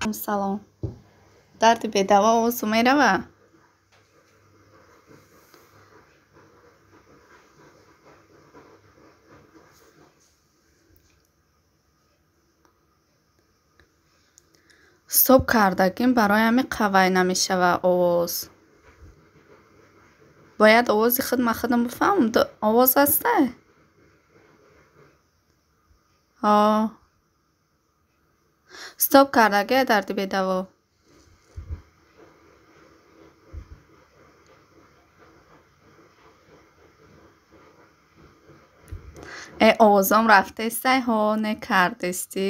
سلام. درد به دوا و سمیره و стоп кардагим барои ҳами қавай намешава овоз. бояд овози худам бифаҳмам. овоз аста? стоп кардаги дарди бедаво. овозам рафтестай ҳо не кардисти?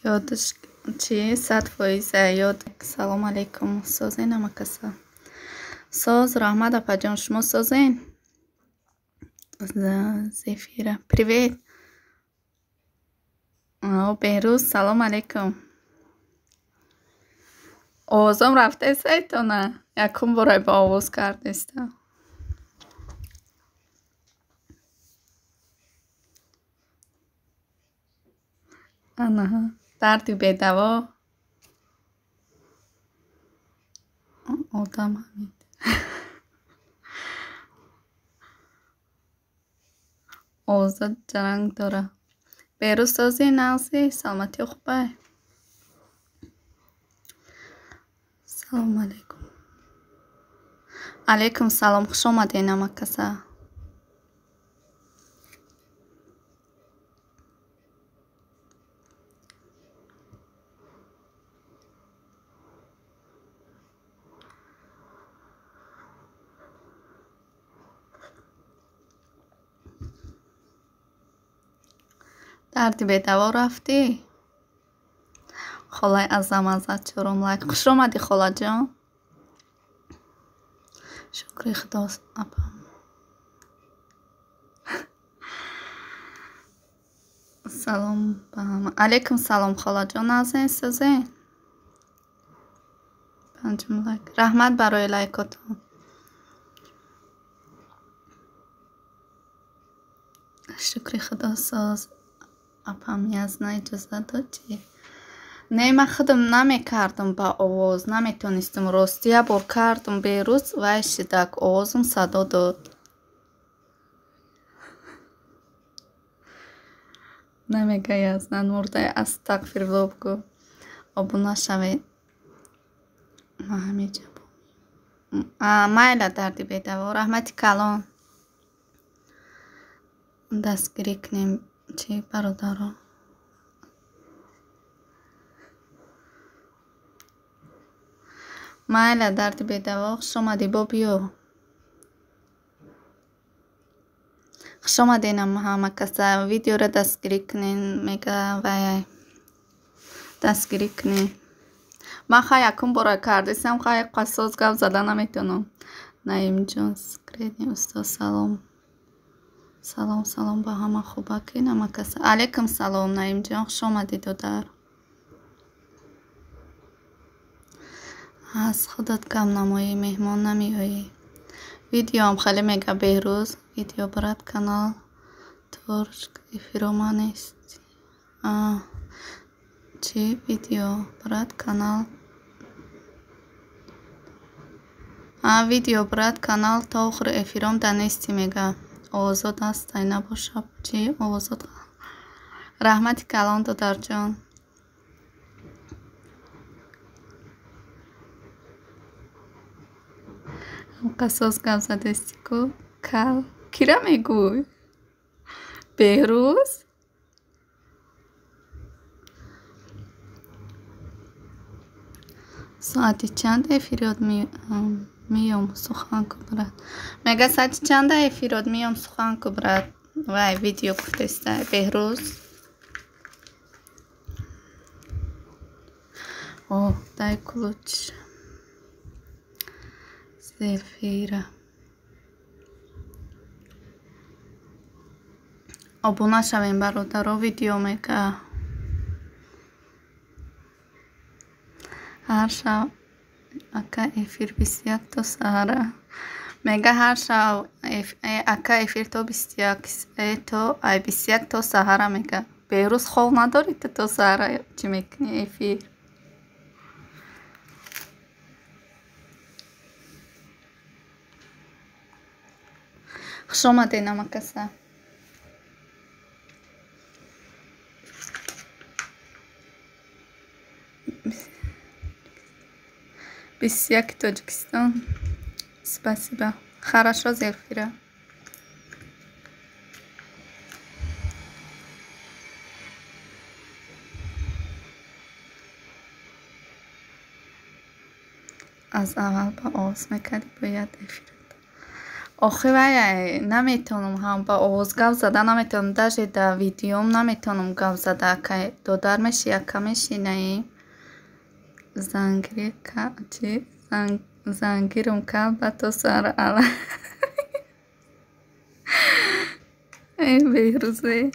ёдаш чи 100% ёд. салом алейкум. созен амакаса. соз раҳмат апаҷон, шумо созен? зефира привет. беҳрӯз салом алейкум. овозам рафтесай то на? якум бора ба овоз кардестам. ана дарди бедаво. одам ҳамид овоза ҷаранг дора. беҳрӯз сози нағзи саломатиё хубай. салом алейкум. алейкум салом. хуш омадед намакаса. дарди бедаво рафтӣ? холаи азамазат чорум лайк. хуш омадӣ холаҷон. шукри худо апам. салом ба ҳама. алейкум салом холаҷон. назен созен. панҷум лайк. раҳмат барои лайкотон. шукри худо соз апам язна иҷоза дод чи? не ман худам намекардам ба овоз, наметонистам рости. як бор кардам берӯз вай шидак овозам садо дод. намега язнан мурда. астағфирулло бигӯ. обуна шавед. маҳамиҷа майла дарди бедаво. раҳмати калон. дастгирӣ кунем чи бародаро. майла дарди бедаво. хуш омадӣ бо биё. хуш омаденам ҳама каса. видеоро дастгирӣ кунен. мега вай дастгирӣ кунен. ман ха якум бора кардисам. ха қасоз гап зада наметонам. наимҷон скрени устод салом. салом салом ба ҳама хубаки намакаса. алейкум салом наимҷон. хуш омадӣ додар. аз худат кам намоӣ меҳмон намеоӣ. видеоам хеле мега беҳрӯз. видео брат канал торчк эфирома нест. чи видео брат канал. видео брат канал то охири эфиром да нести мега. овозот ҳастай набошад чи овозот. раҳмати калон додарҷон. қасос гап задасти ку кал кира мегӯй. беҳрӯз соати чанд эфирот миём сухан ку брат. мега соати чанда эфирот миём сухан ку брат. вай видео гуфтеста беҳрӯз. дай кулуч. зефира. обуна шавем бародаро. видео мега هر شب اکا افیر 21 تا سهره میگه هر شب اکا افیر تا 21 تا 21 تا سهره میگه بیروز خواب نداری تا سهره چی میکنی افیر خوش آمدین نمکسه 21 Таджикистан. Спасибо. Хорошо, Зельфира. از اول با آواز میکردی باید افیر آخه وای نمیتونم هم با آواز گپ زده نمیتونم даже در ویدیوم نمیتونم گپ زده که دودار میشی یکا میشینی زنگیری چی؟ زنگیرم کل تو سر علا این بیروزی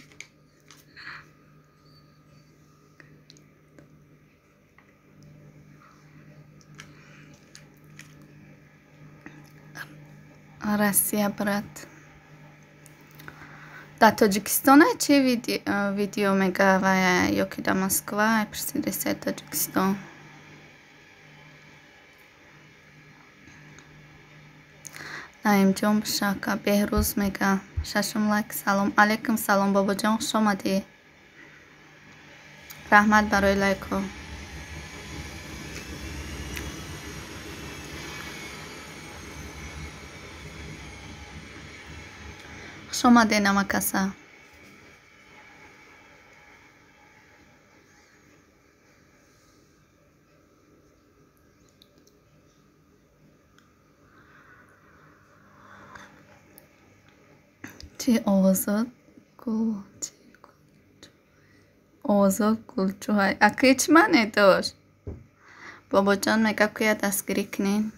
Россия, брат. Да, Таджикистан чи видео мегавая, ёки да Москва, и присидеся Таджикистан. Наимҷон Шака, Беҳрӯз мега. Шашум лайк, салом. Алейкум салом, бобоҷон, хуш омадӣ. Раҳмат барои лайкҳо. خوش آمدین نمکسه چی آزاد گل آزاد گلچوهای اکی چی منی داشت بابا جان میگه که دستگیری کنین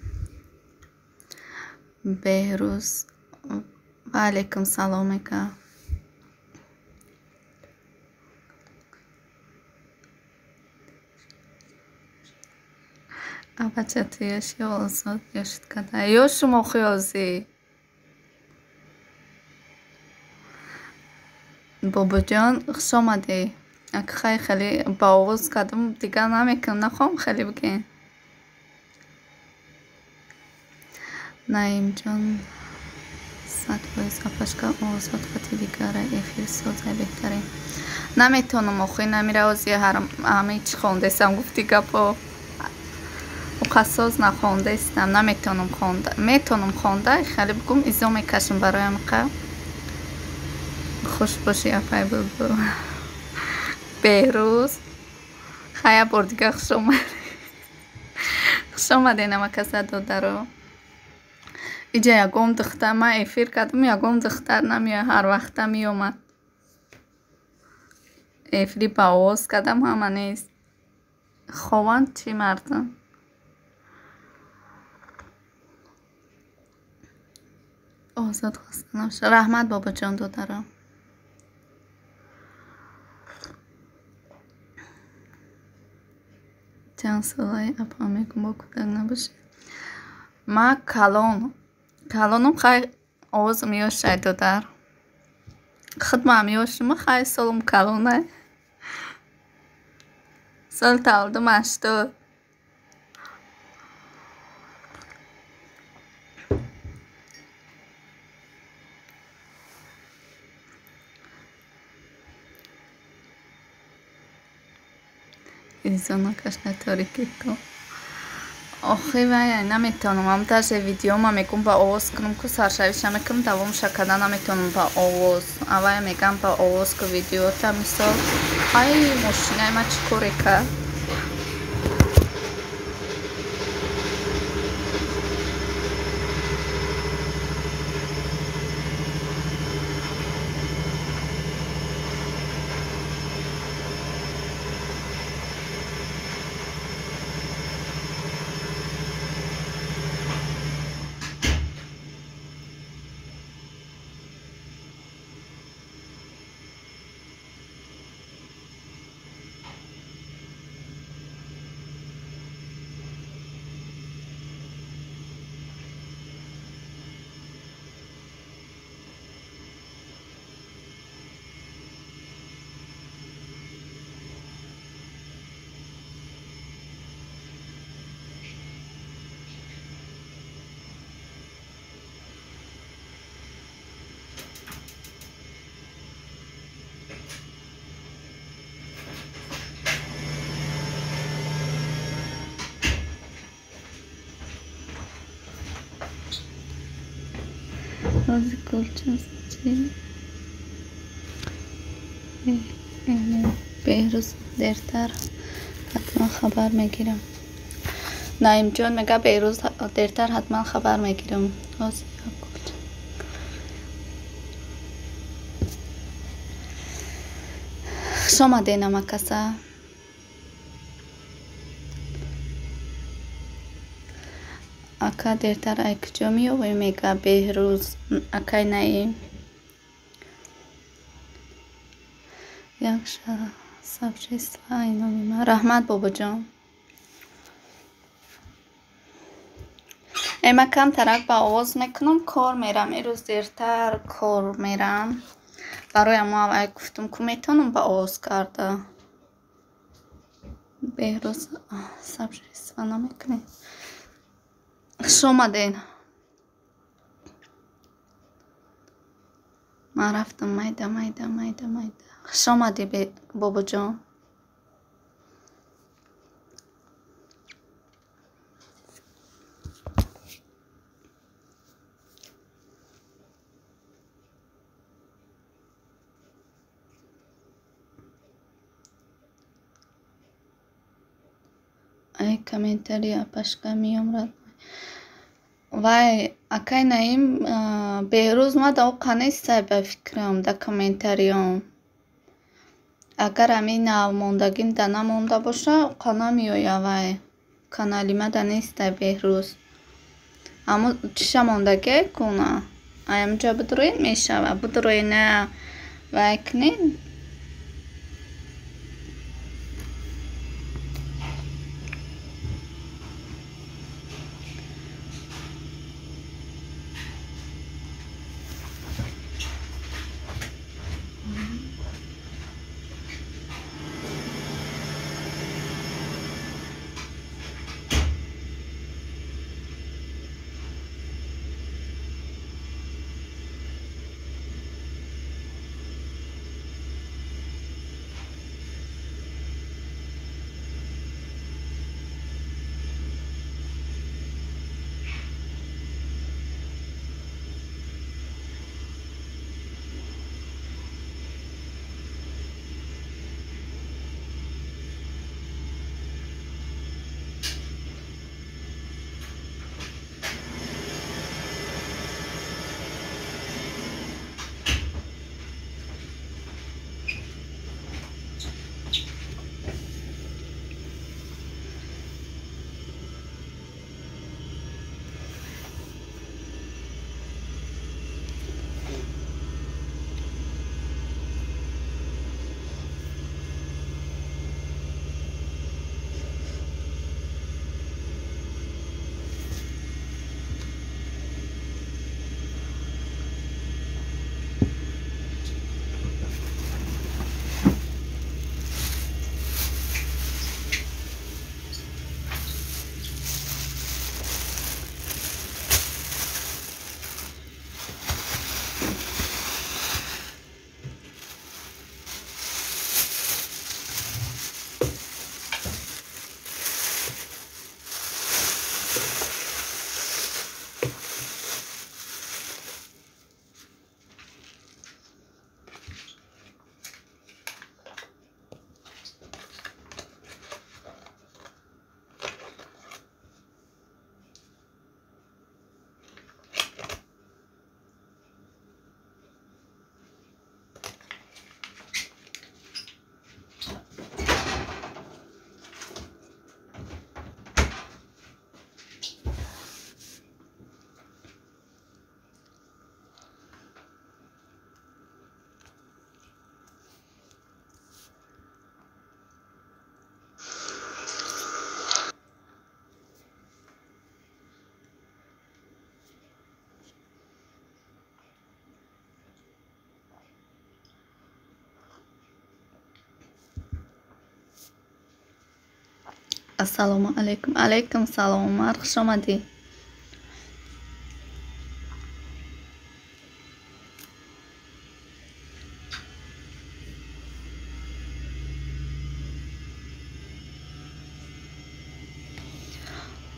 بهروز و علیکم سلام میگه اما چطوریش یا آزاد یاشت کده یا شما خیازی بابا جان خوش آمده اگه خیلی با آواز کدم دیگه نمیکنم نخوام خیلی بگین نایم جان صد باید اپشکا آزاد خطی دیگره افیر سازه بهترین نمیتونم آخوی نمیره آزی همه چی خونده سم گفت دیگه با مخصوص نخونده استم نمیتونم خونده میتونم خونده خیلی بگم ایزا میکشم برایم که خوش باشی اپای بلبل بهروز خیلی بار دیگه خوش اومده خوش اومده نمکسه داده رو اینجا یکم دختر من افیر کردم یکم دختر نمیاد هر وقت می اومد افری با آواز کردم همه نیست خوان چی مردم آزاد خواستم نمیشه رحمت بابا جان داده رو چند سالای اپا میگم با کودک نباشه ما کلانم خیلی آواز میوشه دادر خدمه میوشه ما خیلی سالم کلانه سال تولدم 80 ایزانا کشنه تاریکی کن آخی وای نمیتونم هم تاشه ویدیو ما میگم با آواز کنم که سرشویش میکنم دوام شکده نمیتونم با آواز اوای میگم با آواز که ویدیو تا مثال های ماشینه ما چی کاری که بازی کلچستی بهروز دیرتر حتما خبر میگیرم. نایم جان میگه بهروز دیرتر حتما خبر میگیرم. شما دینم کسا اکا دیرتر ایک جامی و میگه بهروز اکای نایی یک سبجی اصلاحی نامی رحمت بابا جان. ایما کم ترک با آواز میکنم کار میرم. ایروز دیرتر کار میرم. برای ما گفتم که میتونم با آواز کرده. بهروز سبجی اصلاح نمیکنی. شما دین ما رفتم میده شما دی بابا جان. ای کامنتری پشکه میام رد وای اکای نایم بهروز ما دا قنیسته به فکرم دا کامنتریام اگر همین نموندگیم دا نمونده باشه قنا میویه وای کانالی ما دا نیسته بهروز اما چیشه موندگی کنه ایم جا بدروین میشه و بدروین نه وای کنین السلام علیکم. علیکم سلام عمر خوش آمدی.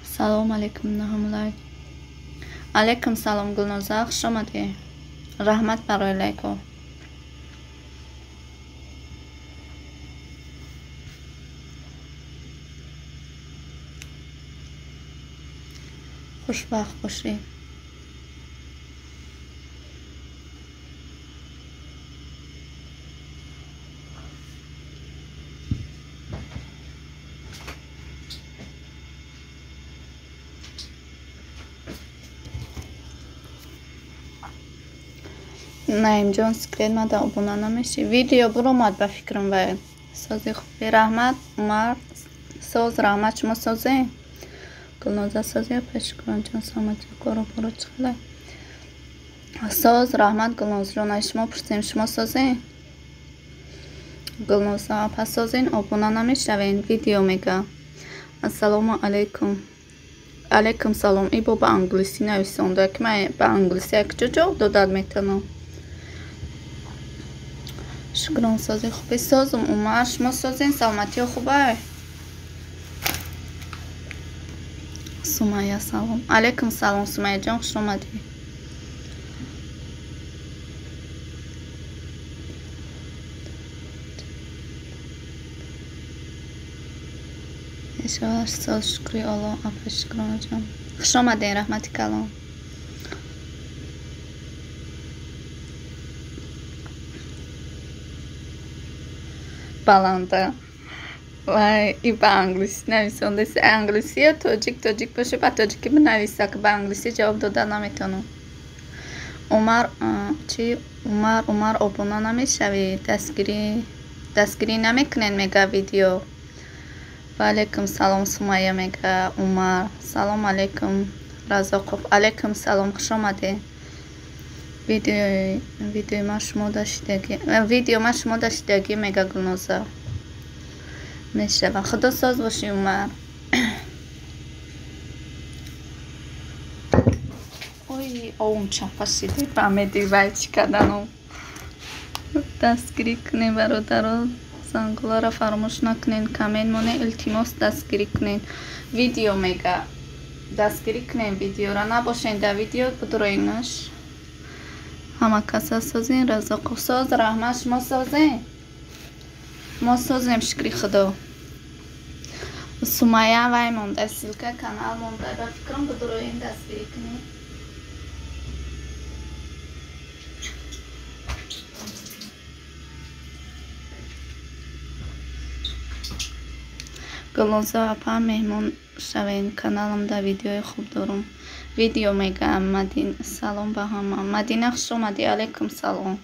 سلام علیکم نهملای. علیکم سلام گلنازه خوش آمدی. رحمت برای لایکو. خوشبخت باشی. نایم جان سکرین ما دا ابونا نمیشی. ویدیو برو ماد با فکرم باید. سازی خوبی رحمت عمر ساز رحمت شما سازی. گلنازه سازی پیش کرن جان سامتی کارو برو چخله. ساز رحمت گلناز جان شما پرسیم شما سازی. گلنازه پس سازین ابونا نمیشوین ویدیو میگه. السلام علیکم. علیکم سلام. ای با انگلیسی نویسنده که من با انگلیسی یک جواب داد میتونم. شکران سازی خوبی سازم عمر شما سازین سلامتی خوبه. سمیه سلام. علیکم سلام سمیه جان خوش آمدی. اشاره ساز شکری الله افش شکران جان خوش آمدین رحمتی کلام. بلنده وای ای با انگلیسی نویسنده سی انگلیسی تاجیک باشه با تاجیکی بنویسه که با انگلیسی جواب دادن نمیتونم. عمر چی عمر ابونا نمیشوی دستگیری نمیکنین میگه ویدیو. و علیکم سلام سمیه میگه عمر سلام علیکم رزاقوف علیکم سلام خوش آمدین. ویدیو ما شما داشتگی میگه گلنازه میشه. خدا ساز باشی عمر. اوی اون چپاشیدی فهمیدی وای چی کردنم. دستگیری کنین برادرها زنگولا را فراموش نکنین کامنت مونه التماس دستگیری کنین ویدیو میگه دستگیری کنین ویدیو را نباشین در ویدیو بدروینش. همه کسا سازین رزاق ساز رحمت شما سازین ما سازیم شکری خدا. سمیه وای مونده سیلکه کانال مونده با فکرم بدروین دستگیری کنین. گلنازه اپا مهمون شوین کانالم دا ویدیوی خوب دارم. ویدیو میگم مدین سلام به همه. مدینه خوش اومدی. علیکم سلام.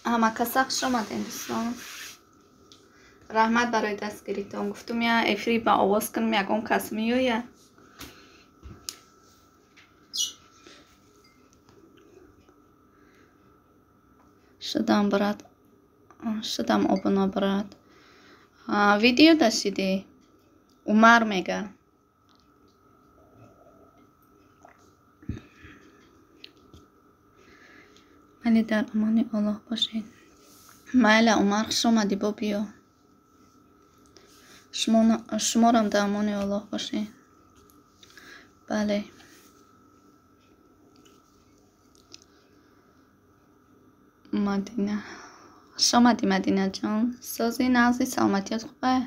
همه کسا خوش اومدین دوستان. رحمت برای دستگیریتان گفتم یا افری با آواز کنم یکم کس میویه. شدم ابونا برات. ویدیو داشتی عمر میگه ولی در امان الله باشین. مایل عمر خوش اومدی با بیا. شما رم در امان الله باشین. بله مدینه خوش اومدی مدینه جان. سازی نازی سلامتیت خوبه.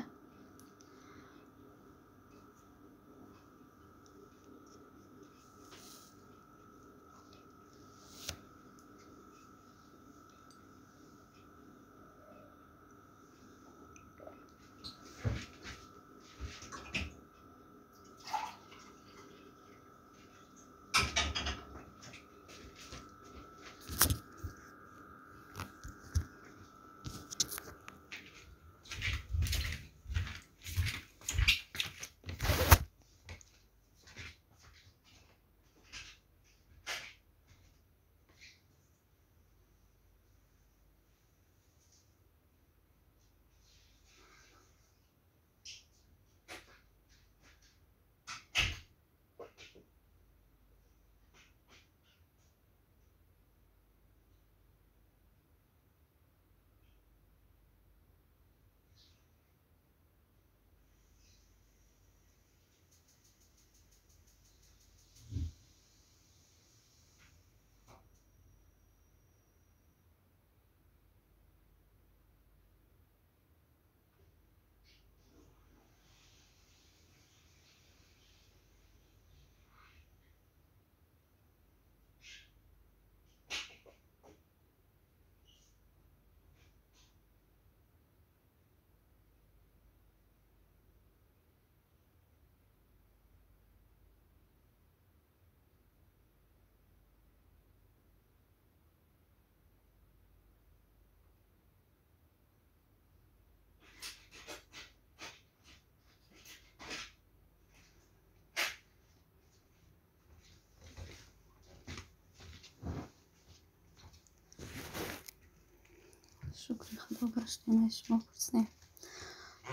شکر خدا گشتیم شما پرسیم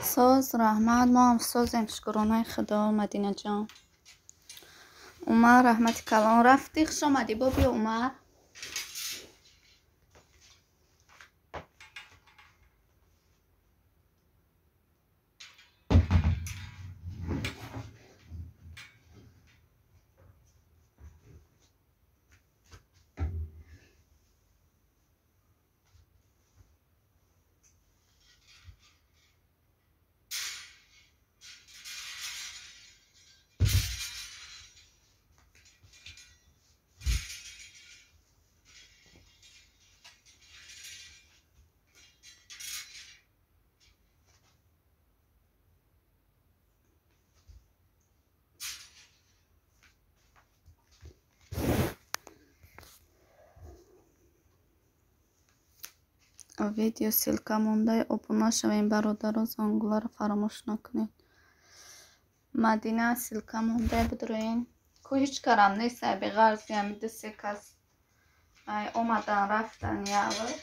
ساز رحمت ما هم سازیم شکرانه خدا مدینه جان عمر رحمت کلان رفتی خوش آمدی بابی عمر ویدیو سلکه مونده ابونا شوین برادر زنگوله رو فراموش نکنید مدینه سلکه مونده بدروین کو هیچ کارم نیست به غرض همی دسته کس اومدن رفتن یاور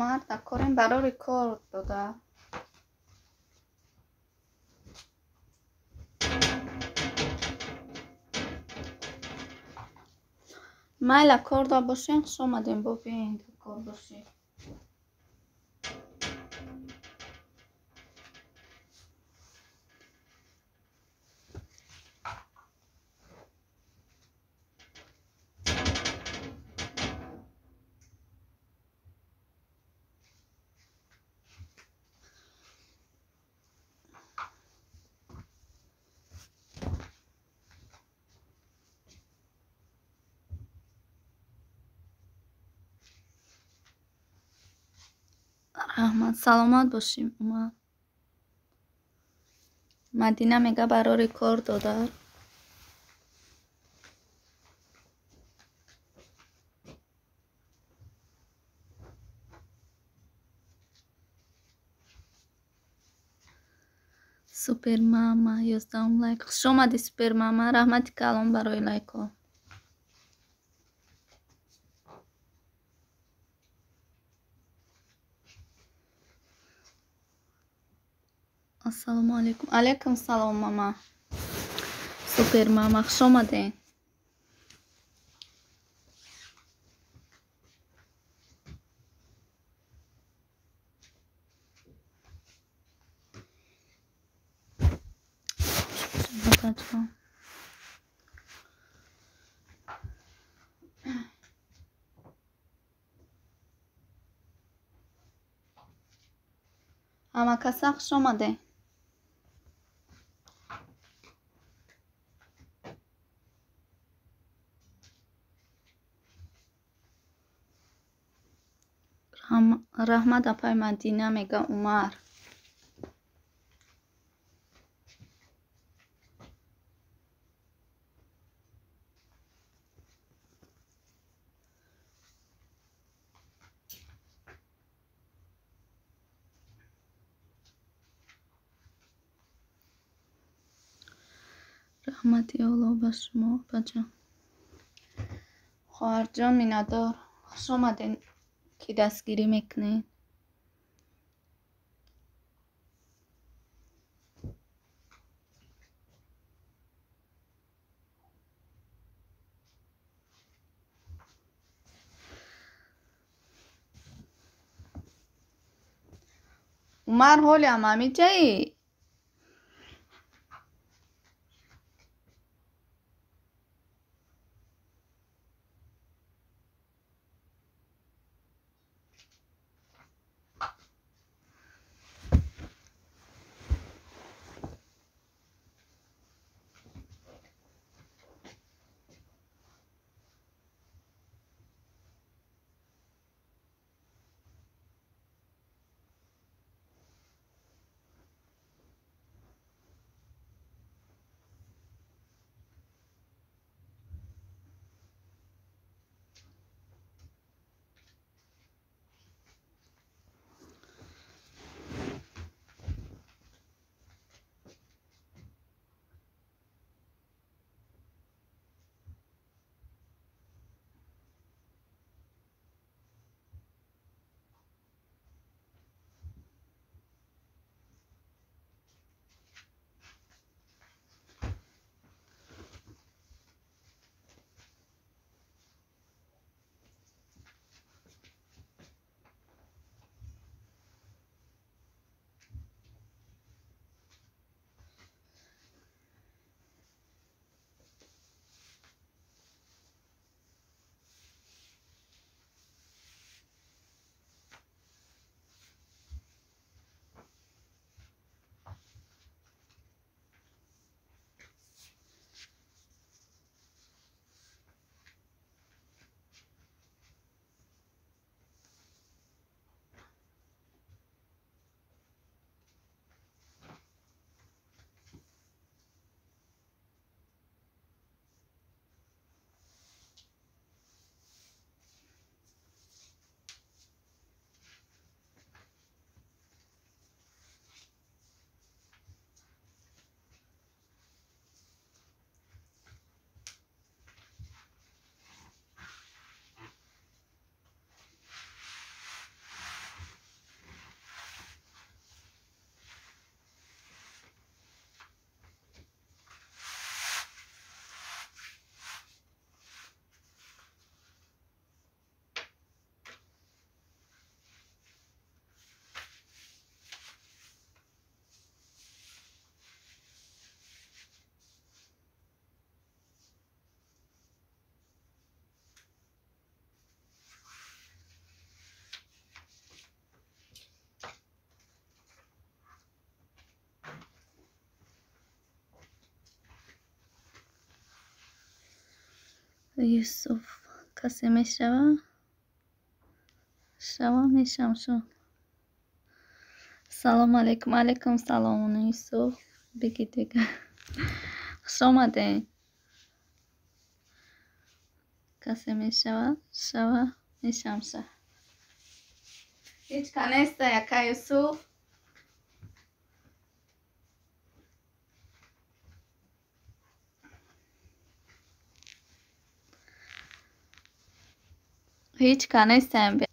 اومد دکاریم برای ریکورد داده مایل کار دا باشین خوش آمدیم ببین کار باشین رحمت سلامت باشیم اومد مدینه میگه برای ریکورد داده سوپر ماما 11 لایک خوش آمدی سوپر ماما رحمت کلام برای لایک ها السلام علیکم علیکم سلام ماما سوپر ماما خوش آمدین همه کسا خوش آمده رحمت اپای مدینه میگه عمر رحمتی اولا به شما بجان خواهر جان میندار خوش آمدین کی دستگیری میکنین عمر حالی هم همی جایی یوسف کسی میشوه؟ شوه میشم شو. سلام علیکم. علیکم سلام یوسف. بگی دیگه. خوش آمده. کسی میشوه؟ شوه میشم شو. هیچ کنسته یکه یوسف. هیچ کنسته بیا.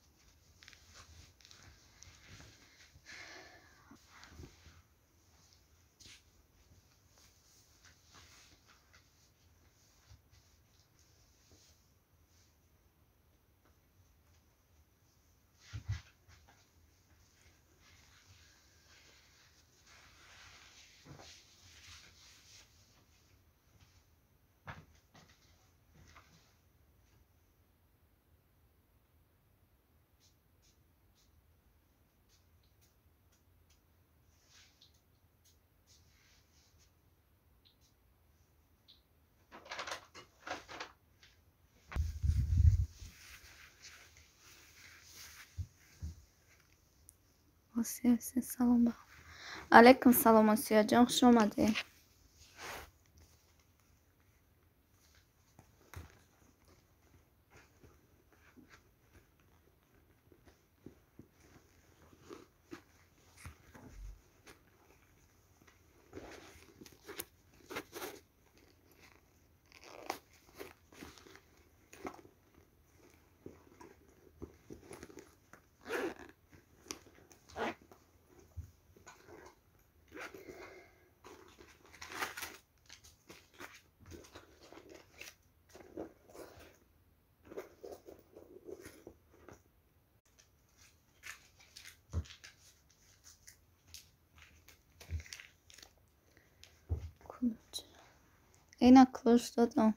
آسیا سلام با. علیکم سلام آسیا جان خوش آمده. اینا کلوش دادم.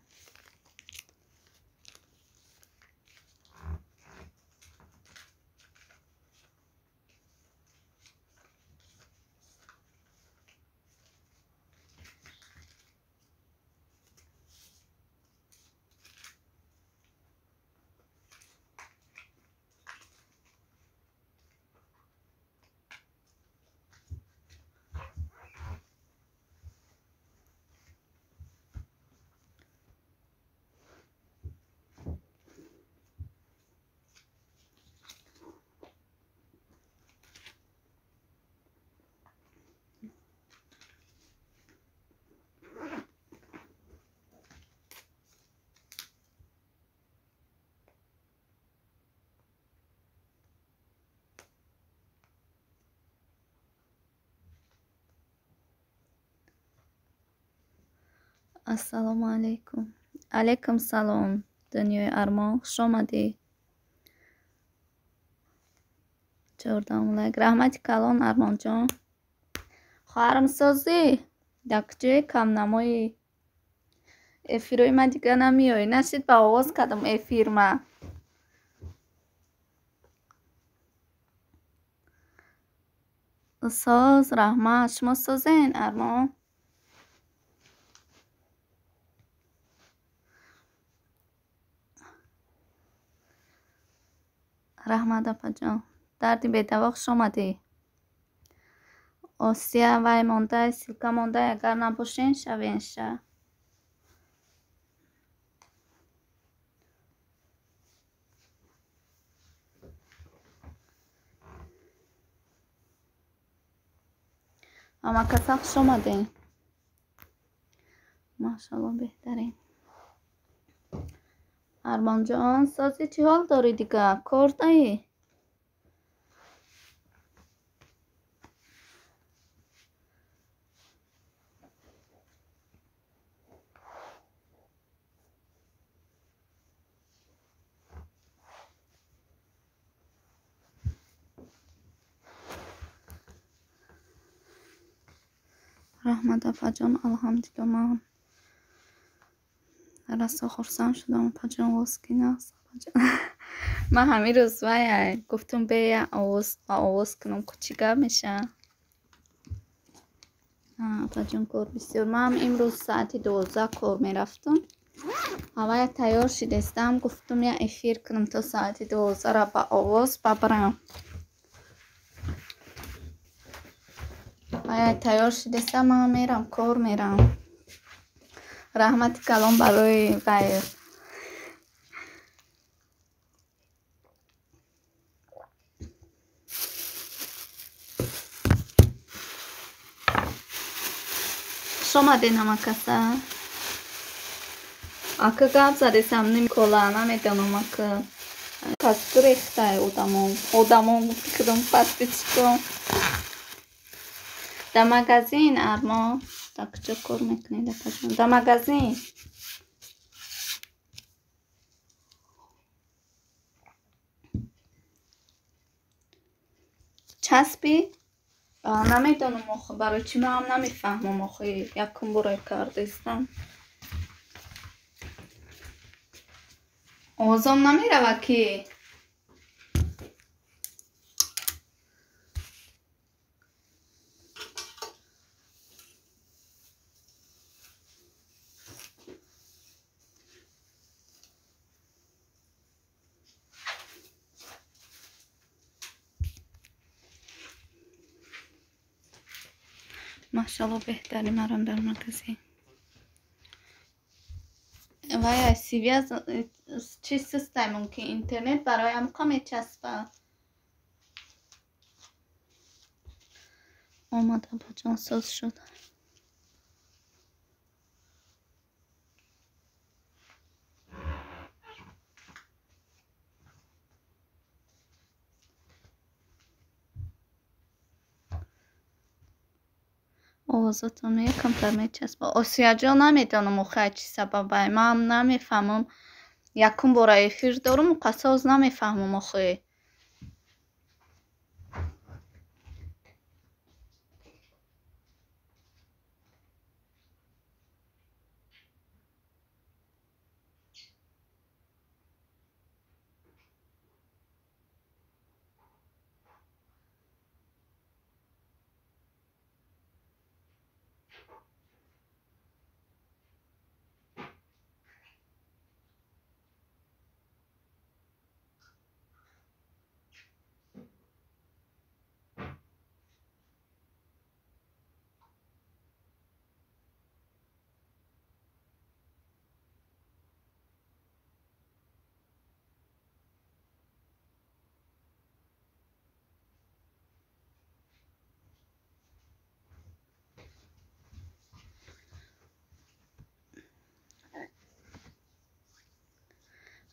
السلام علیکم. علیکم سلام دنیای ارمان خوش آمدی. جردم لک رحمتی کلان ارمان جان. خواهرم سازی دکجه کم نمایی افیروی من دیگه نمیایی. نشید با آواز کردم افیر من. ساز رحمت شما سازین ارمان. رحمت اپا جان دردی به دوا خوش آمدی. آسیا وای مانده سیلکا مانده اگر نباشین شوین شه. اما کسا خوش آمدین. ماشاءالله بهترین. ارمان جان سازی چی حال داری دیگه کار دایی؟ رحمت اپا جان الحمدلله من راستا خرسند شدم اپا جان واسکی نست اپا جان. من همین روز وای گفتم به آواز کنم کوچیکه میشه. اپا جان کار بسیار. من امروز ساعت 12 کار میرفتم ҳавая тайёр шидестам, гуфтум я эфир кунам то соати 12 ба овоз бабарам. ҳавая тайёр шидестам, ман мерам кор мерам. раҳмати калон барои ғайр. шомаден ҳамакаса ака гап задесам кола намедонам ака пасту рехтай одамон фикрам пасти чиком да магазин армо да куҷо кор мекунед акаҷон да магазин часпи намедонам охо барои чӣ маам намефаҳмам охо якум бора кардестам овозам намерава ки машалло беҳтари марам дар магазин вая связ чӣ систай мумкин интернет бароям қа мечаспа омада баҷонсоз шуд овозатон якамтар мечаспа осияҷон намедонам охай чӣ сабабай ман намефаҳмам якум бора эфир дорум қасоз намефаҳмам охе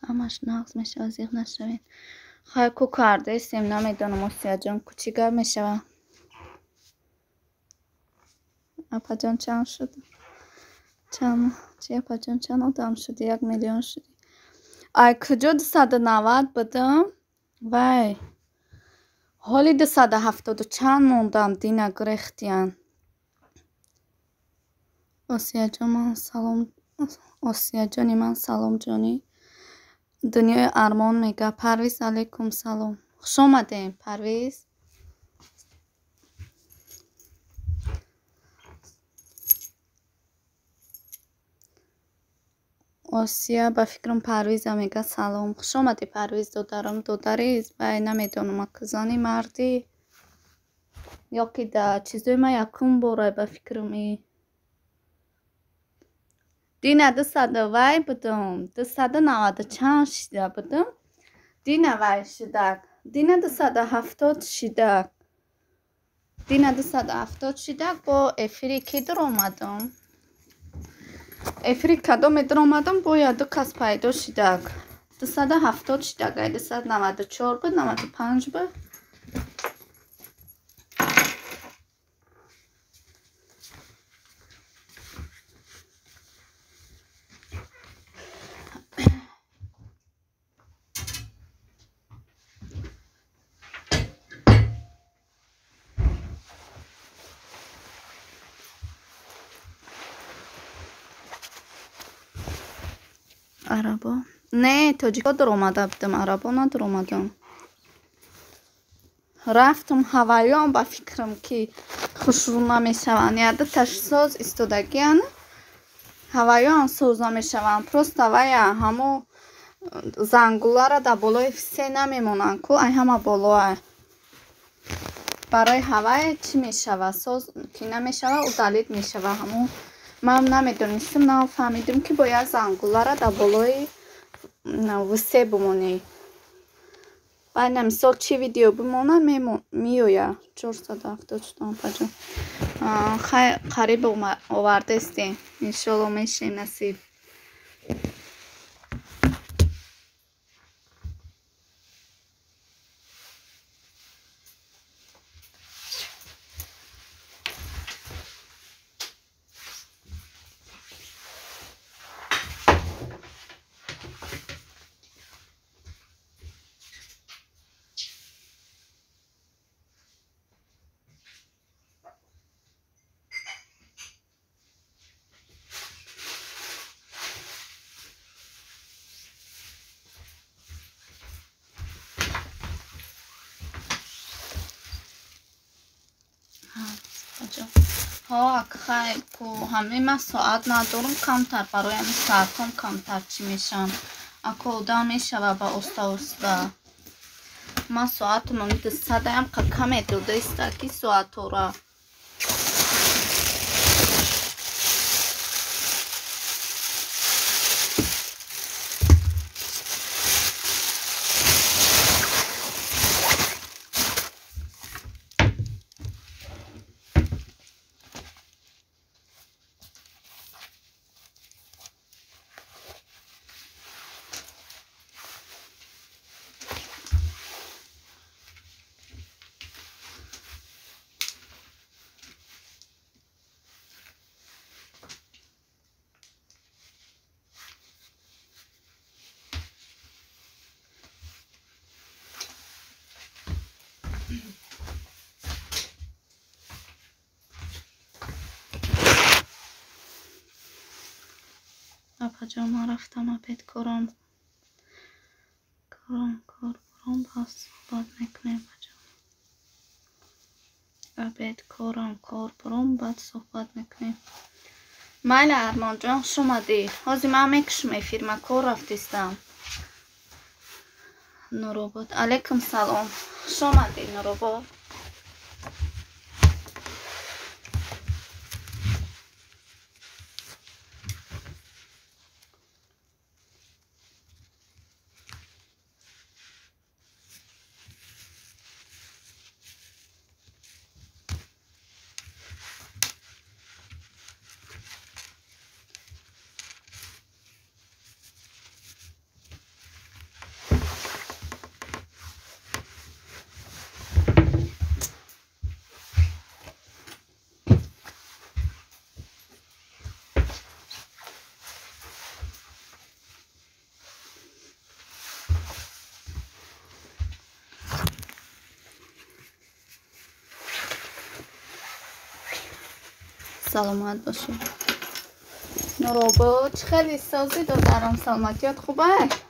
ҳамаш нағз мешавад зиқ нашавед хай ку кардестем намедонам осияҷон ку чӣ гап мешавад апаҷон чанд шуд чи апаҷон чанд одам шуди 1 миллион шуди ай куҷо 290 будам вай ҳоли 270 чанд мондам дина грехтиян осияҷони ман салом ҷонӣ дунёи армон мега парвиз алайкум салом хуш омадем парвиз осия ба фикрам парвиза мега салом хуш омадӣ парвиз додарам додариз вай намедонам ака зани мардӣ ё ки да чизои ма якум бора ба фикрам дина 200 вай будам 290 чанд шида будам дина вай шидак дина 270 шидак дина 270 шидак бо эфири ки дуромадам эфири кадоме дуромадам бо яду кас пайдо шидак 270 шидак ай 294 буд 95 буд арабо не тоҷико дуромада будам арабо надуромадам рафтам ҳавайён ба фикрам ки хушрӯ намешаванд яда ташсоз истодагиян ҳаваён сӯза мешаванд. Просто вая ҳамо зангулара дар болои все намемонанд ку ай ҳама болоа. Барои ҳавае чӣ мешава? Соз ки намешава удалит мешава. Ҳамо ман намедонистам, нафаҳмидам ки бояд зангулара дар болои все бимонӣ. Баъд намисол чӣ видео бимонад меояд 474 паҷо. Қариб овардастем. Иншолло мешавем насиб. Хай ку ҳамин ма соат надорум камтар барои ҳамин саатҳом камтар чӣ мешавам. Ако удам мешава ба оста ман соатам садаям каме додаиста ки соатора. Паҷо ман рафтам абед корам бас суҳбат мекунем. паҷо абед корам кор буром баъд суҳбат мекунем. Майли Армонҷон хуш омадӣ. ҳозир ман мекушам эфир, ман кор рафтистам. Нуробод алайкум салом. хуш омадӣ Нуробод. саломат бошед. Нуробод хеле созӣ додарам. саломатиёт хуб аст?